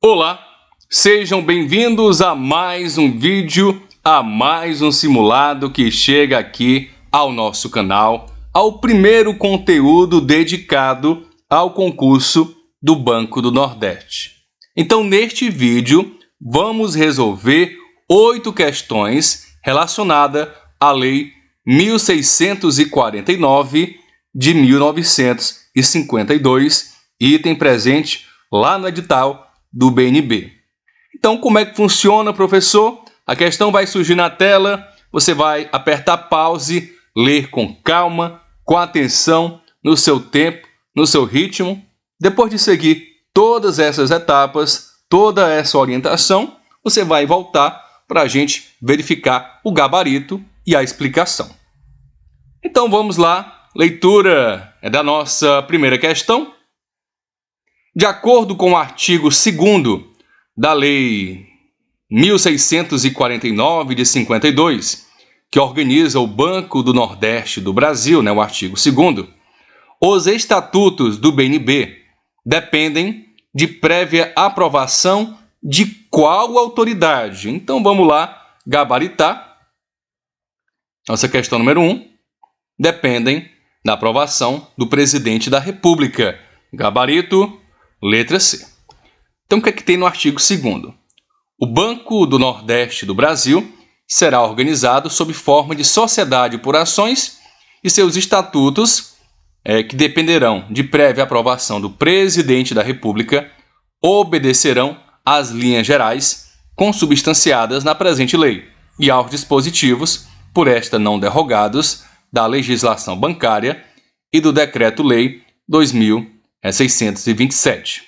Olá, sejam bem-vindos a mais um vídeo, a mais um simulado que chega aqui ao nosso canal, ao primeiro conteúdo dedicado ao concurso do Banco do Nordeste. Então, neste vídeo, vamos resolver 8 questões relacionadas à Lei 1649 de 1952, item presente lá no edital do BNB. Então, como é que funciona, professor? A questão vai surgir na tela, você vai apertar pause, ler com calma, com atenção, no seu tempo, no seu ritmo. Depois de seguir todas essas etapas, toda essa orientação, você vai voltar para a gente verificar o gabarito e a explicação. Então, vamos lá. Leitura da nossa primeira questão. De acordo com o artigo 2º da Lei 1649 de 52, que organiza o Banco do Nordeste do Brasil, o artigo 2º, os estatutos do BNB dependem de prévia aprovação de qual autoridade? Então vamos lá gabaritar. Nossa questão número 1. Dependem da aprovação do presidente da República. Gabarito, letra C. Então, o que é que tem no artigo 2º? O Banco do Nordeste do Brasil será organizado sob forma de sociedade por ações e seus estatutos, que dependerão de prévia aprovação do presidente da República, obedecerão às linhas gerais consubstanciadas na presente lei e aos dispositivos, por esta não derrogados, da legislação bancária e do Decreto-Lei 2627.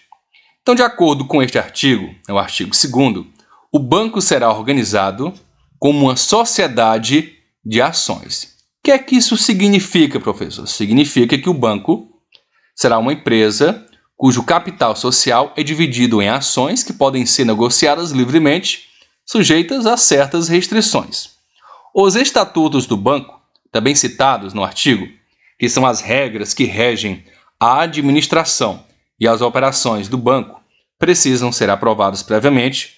Então, de acordo com este artigo, o artigo 2º, o banco será organizado como uma sociedade de ações. O que é que isso significa, professor? Significa que o banco será uma empresa cujo capital social é dividido em ações que podem ser negociadas livremente, sujeitas a certas restrições. Os estatutos do banco, também citados no artigo, que são as regras que regem a administração e as operações do banco, precisam ser aprovados previamente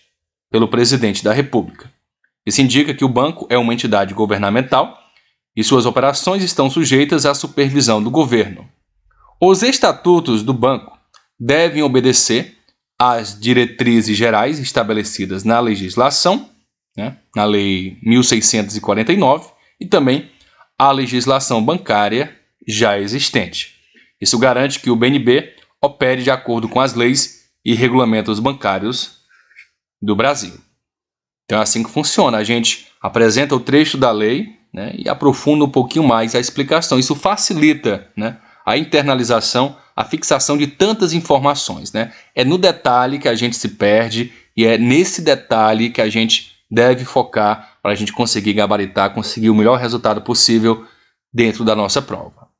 pelo presidente da República. Isso indica que o banco é uma entidade governamental e suas operações estão sujeitas à supervisão do governo. Os estatutos do banco devem obedecer às diretrizes gerais estabelecidas na legislação, na Lei 1649, e também à legislação bancária já existente. Isso garante que o BNB opere de acordo com as leis e regulamentos bancários do Brasil. Então é assim que funciona. A gente apresenta o trecho da lei, e aprofunda um pouquinho mais a explicação. Isso facilita, a internalização, a fixação de tantas informações. É no detalhe que a gente se perde e é nesse detalhe que a gente deve focar para a gente conseguir gabaritar, conseguir o melhor resultado possível dentro da nossa prova.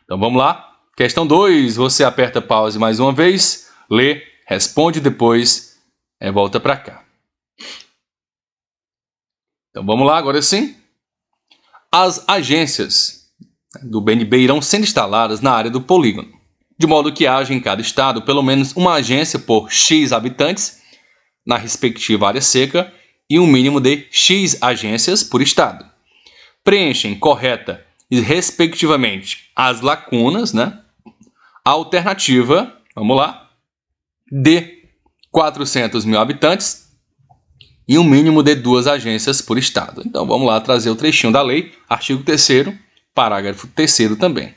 Então vamos lá. Questão 2, você aperta pause mais uma vez, lê, responde depois, volta para cá. Então vamos lá, agora sim. As agências do BNB irão sendo instaladas na área do polígono, de modo que haja em cada estado pelo menos uma agência por X habitantes na respectiva área seca e um mínimo de X agências por estado. Preenchem correta e respectivamente as lacunas, A alternativa, vamos lá, de 400 mil habitantes e um mínimo de 2 agências por estado. Então vamos lá trazer o trechinho da lei, artigo 3º, parágrafo 3º também.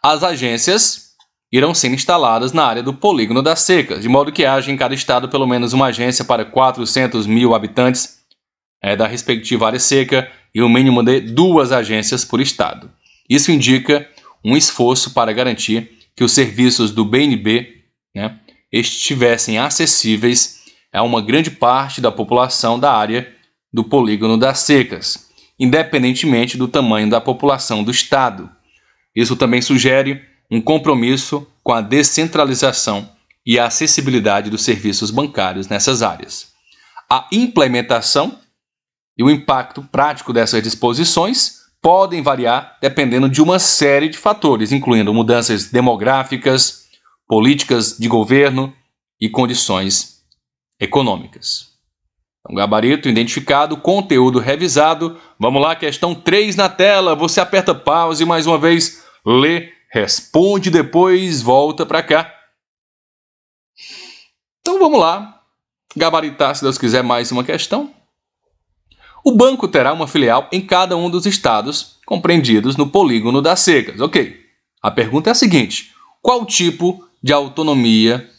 As agências irão ser instaladas na área do polígono das secas, de modo que haja em cada estado pelo menos uma agência para 400 mil habitantes da respectiva área seca e um mínimo de 2 agências por estado. Isso indica um esforço para garantir que os serviços do BNB estivessem acessíveis a uma grande parte da população da área do polígono das secas, independentemente do tamanho da população do estado. Isso também sugere um compromisso com a descentralização e a acessibilidade dos serviços bancários nessas áreas. A implementação e o impacto prático dessas disposições podem variar dependendo de uma série de fatores, incluindo mudanças demográficas, políticas de governo, e condições econômicas. Então, gabarito identificado, conteúdo revisado. Vamos lá, questão 3 na tela. Você aperta pause e mais uma vez lê, responde, depois volta para cá. Então vamos lá, gabaritar, se Deus quiser, mais uma questão. O banco terá uma filial em cada um dos estados compreendidos no polígono das secas. Ok. A pergunta é a seguinte: qual tipo de autonomia,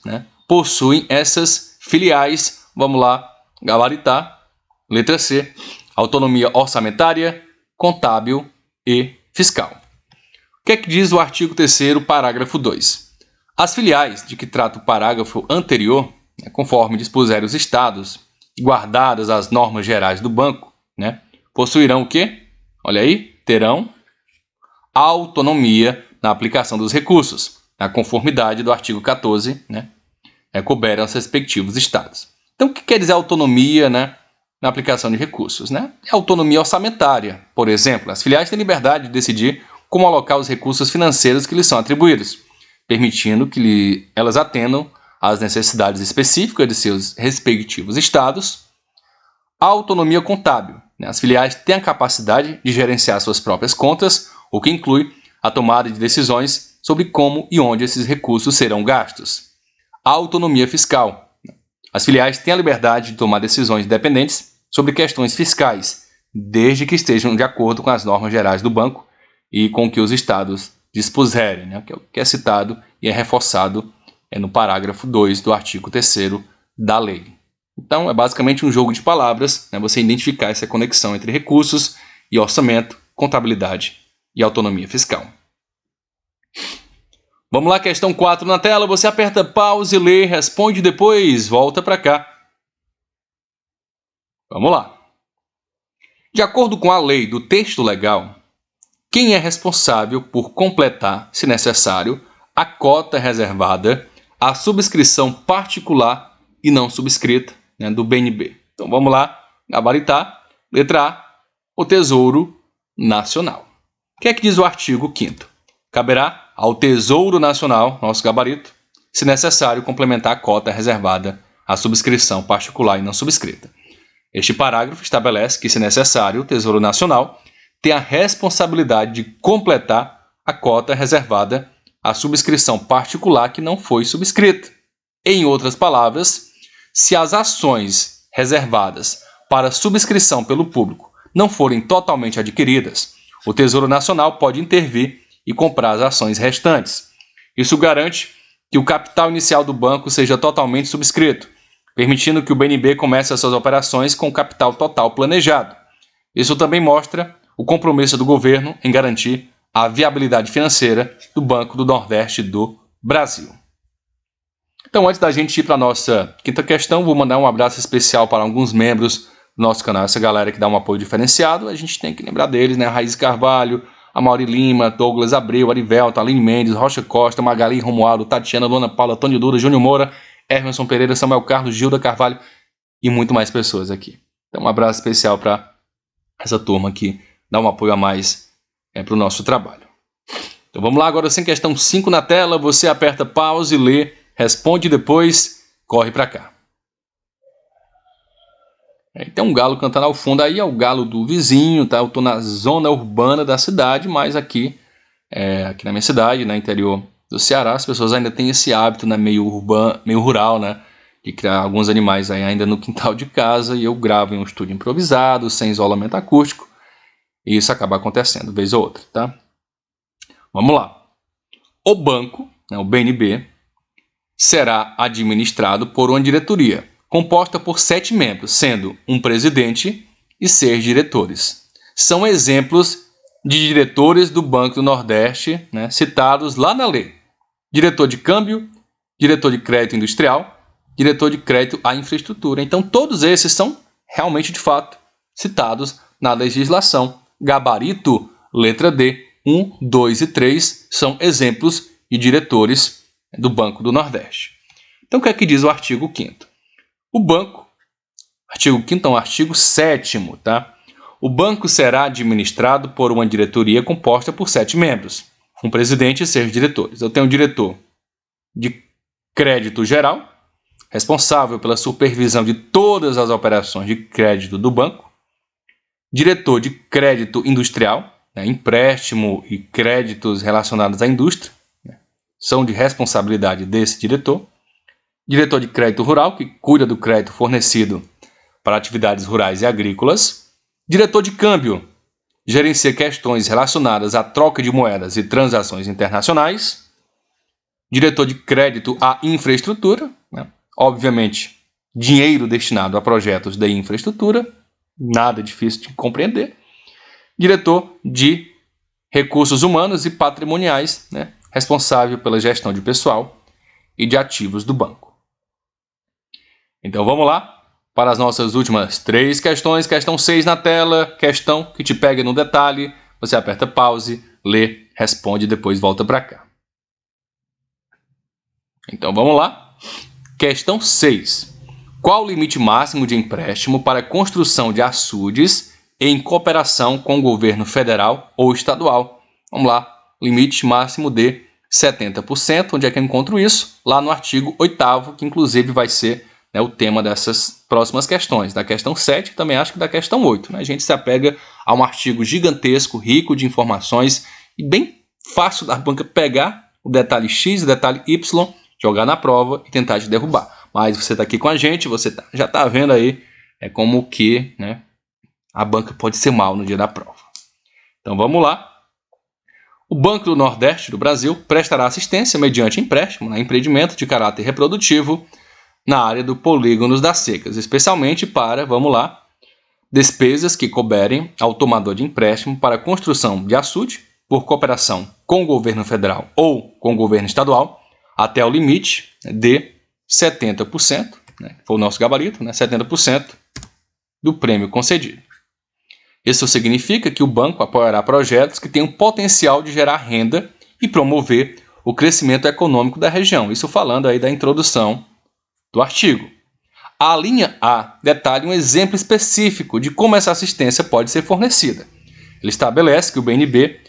possuem essas filiais? Vamos lá, gabaritar. Letra C: autonomia orçamentária, contábil e fiscal. O que é que diz o artigo 3º, parágrafo 2? As filiais de que trata o parágrafo anterior, conforme dispuserem os estados, e guardadas as normas gerais do banco, possuirão o quê? Olha aí, terão autonomia na aplicação dos recursos, na conformidade do artigo 14, couberem aos respectivos estados. Então, o que quer dizer autonomia, na aplicação de recursos? É autonomia orçamentária. Por exemplo, as filiais têm liberdade de decidir como alocar os recursos financeiros que lhes são atribuídos, permitindo que elas atendam às necessidades específicas de seus respectivos estados. A autonomia contábil. As filiais têm a capacidade de gerenciar suas próprias contas, o que inclui a tomada de decisões sobre como e onde esses recursos serão gastos. A autonomia fiscal. As filiais têm a liberdade de tomar decisões independentes sobre questões fiscais, desde que estejam de acordo com as normas gerais do banco e com o que os estados dispuserem, que é citado e é reforçado no parágrafo 2 do artigo 3º da lei. Então, é basicamente um jogo de palavras, você identificar essa conexão entre recursos e orçamento, contabilidade e autonomia fiscal. Vamos lá, questão 4 na tela. Você aperta pause, lê, responde depois, volta para cá. Vamos lá. De acordo com a lei do texto legal, quem é responsável por completar, se necessário, a cota reservada à subscrição particular e não subscrita do BNB? Então vamos lá, gabaritar. Letra A, o Tesouro Nacional. O que é que diz o artigo 5º? Caberá ao Tesouro Nacional, nosso gabarito, se necessário, complementar a cota reservada à subscrição particular e não subscrita. Este parágrafo estabelece que, se necessário, o Tesouro Nacional tem a responsabilidade de completar a cota reservada à subscrição particular que não foi subscrita. Em outras palavras, se as ações reservadas para subscrição pelo público não forem totalmente adquiridas, o Tesouro Nacional pode intervir e comprar as ações restantes. Isso garante que o capital inicial do banco seja totalmente subscrito, permitindo que o BNB comece as suas operações com o capital total planejado. Isso também mostra o compromisso do governo em garantir a viabilidade financeira do Banco do Nordeste do Brasil. Então, antes da gente ir para a nossa quinta questão, vou mandar um abraço especial para alguns membros do nosso canal, essa galera que dá um apoio diferenciado. A gente tem que lembrar deles, Raiz Carvalho, Amaury Lima, Douglas Abreu, Arivelto, Aline Mendes, Rocha Costa, Magali Romualdo, Tatiana, Luana Paula, Tony Duda, Júnior Moura, Emerson Pereira, Samuel Carlos, Gilda Carvalho e muito mais pessoas aqui. Então, um abraço especial para essa turma que dá um apoio a mais para o nosso trabalho. Então vamos lá, agora sem questão 5 na tela, você aperta pause, lê, responde depois, corre para cá. Tem um galo cantando ao fundo aí, é o galo do vizinho, tá? Eu estou na zona urbana da cidade, mas aqui na minha cidade, no interior do Ceará, as pessoas ainda têm esse hábito, meio urbano, meio rural, de criar alguns animais aí ainda no quintal de casa, e eu gravo em um estúdio improvisado, sem isolamento acústico, e isso acaba acontecendo vez ou outra, tá? Vamos lá. O banco, o BNB, será administrado por uma diretoria, composta por 7 membros, sendo um presidente e 6 diretores. São exemplos de diretores do Banco do Nordeste, citados lá na lei. Diretor de câmbio, diretor de crédito industrial, diretor de crédito à infraestrutura. Então, todos esses são realmente, de fato, citados na legislação. Gabarito, letra D, 1, 2 e 3 são exemplos de diretores do Banco do Nordeste. Então, o que é que diz o artigo 5º? O banco, artigo 5º é um artigo 7º, tá? O banco será administrado por uma diretoria composta por 7 membros, um presidente e 6 diretores. Eu tenho um diretor de crédito geral, responsável pela supervisão de todas as operações de crédito do banco. Diretor de crédito industrial, empréstimo e créditos relacionados à indústria, são de responsabilidade desse diretor. Diretor de crédito rural, que cuida do crédito fornecido para atividades rurais e agrícolas. Diretor de câmbio, gerencia questões relacionadas à troca de moedas e transações internacionais. Diretor de crédito à infraestrutura, obviamente, dinheiro destinado a projetos de infraestrutura, nada difícil de compreender. Diretor de recursos humanos e patrimoniais, responsável pela gestão de pessoal e de ativos do banco. Então vamos lá para as nossas últimas 3 questões. Questão 6 na tela, questão que te pega no detalhe. Você aperta pause, lê, responde e depois volta para cá. Então vamos lá. Questão 6. Qual o limite máximo de empréstimo para construção de açudes em cooperação com o governo federal ou estadual? Vamos lá. Limite máximo de 70%. Onde é que eu encontro isso? Lá no artigo 8º, que inclusive vai ser o tema dessas próximas questões, da questão 7 e também acho que da questão 8. A gente se apega a um artigo gigantesco, rico de informações e bem fácil da banca pegar o detalhe X e o detalhe Y, jogar na prova e tentar te derrubar. Mas você está aqui com a gente, você já está vendo aí como que a banca pode ser mal no dia da prova. Então vamos lá. O Banco do Nordeste do Brasil prestará assistência mediante empréstimo a empreendimento de caráter reprodutivo na área do polígonos das secas, especialmente para, vamos lá, despesas que couberem ao tomador de empréstimo para a construção de açude por cooperação com o governo federal ou com o governo estadual, até o limite de 70%, foi o nosso gabarito, 70% do prêmio concedido. Isso significa que o banco apoiará projetos que tenham potencial de gerar renda e promover o crescimento econômico da região. Isso falando aí da introdução do artigo. A linha A detalha um exemplo específico de como essa assistência pode ser fornecida. Ele estabelece que o BNB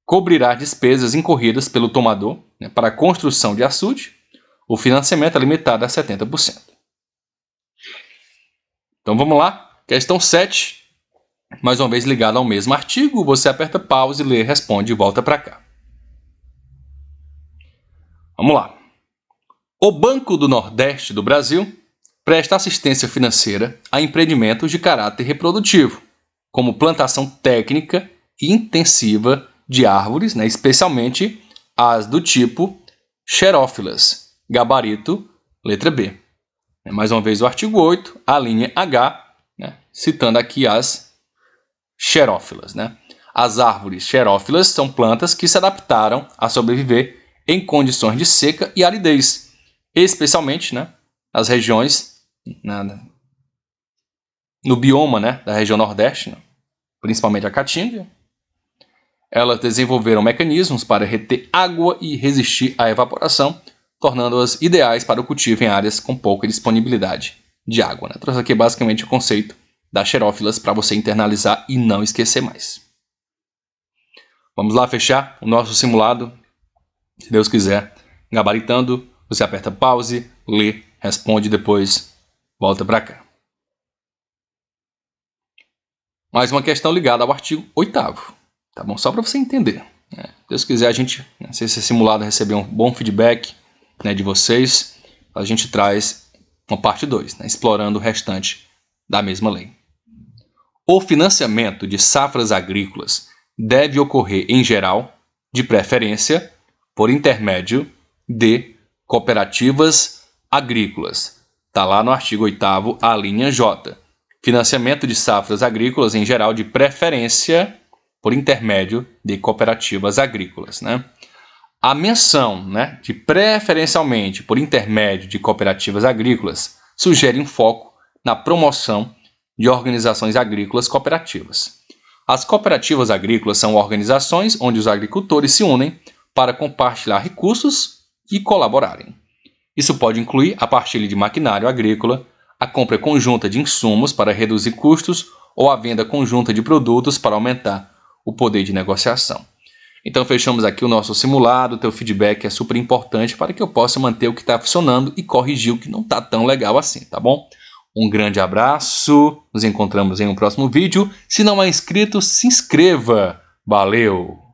cobrirá despesas incorridas pelo tomador para a construção de açude. O financiamento é limitado a 70%. Então vamos lá. Questão 7. Mais uma vez ligada ao mesmo artigo. Você aperta pause, lê, responde e volta para cá. Vamos lá. O Banco do Nordeste do Brasil presta assistência financeira a empreendimentos de caráter reprodutivo, como plantação técnica e intensiva de árvores, especialmente as do tipo xerófilas, gabarito, letra B. Mais uma vez o artigo 8, a linha H, citando aqui as xerófilas. As árvores xerófilas são plantas que se adaptaram a sobreviver em condições de seca e aridez, especialmente nas regiões, no bioma da região Nordeste, principalmente a Caatinga. Elas desenvolveram mecanismos para reter água e resistir à evaporação, tornando-as ideais para o cultivo em áreas com pouca disponibilidade de água. Trouxe aqui basicamente o conceito das xerófilas para você internalizar e não esquecer mais. Vamos lá fechar o nosso simulado, se Deus quiser, gabaritando. Você aperta pause, lê, responde e depois volta para cá. Mais uma questão ligada ao artigo 8º, tá bom? Só para você entender. Se Deus quiser, a gente, se esse simulado receber um bom feedback de vocês, a gente traz uma parte 2, explorando o restante da mesma lei. O financiamento de safras agrícolas deve ocorrer, em geral, de preferência, por intermédio de cooperativas agrícolas. Está lá no artigo 8º, a linha J. Financiamento de safras agrícolas, em geral, de preferência por intermédio de cooperativas agrícolas. A menção de preferencialmente por intermédio de cooperativas agrícolas sugere um foco na promoção de organizações agrícolas cooperativas. As cooperativas agrícolas são organizações onde os agricultores se unem para compartilhar recursos e colaborarem. Isso pode incluir a partilha de maquinário agrícola, a compra conjunta de insumos para reduzir custos ou a venda conjunta de produtos para aumentar o poder de negociação. Então fechamos aqui o nosso simulado, teu feedback é super importante para que eu possa manter o que está funcionando e corrigir o que não está tão legal assim, tá bom? Um grande abraço, nos encontramos em um próximo vídeo. Se não é inscrito, se inscreva. Valeu!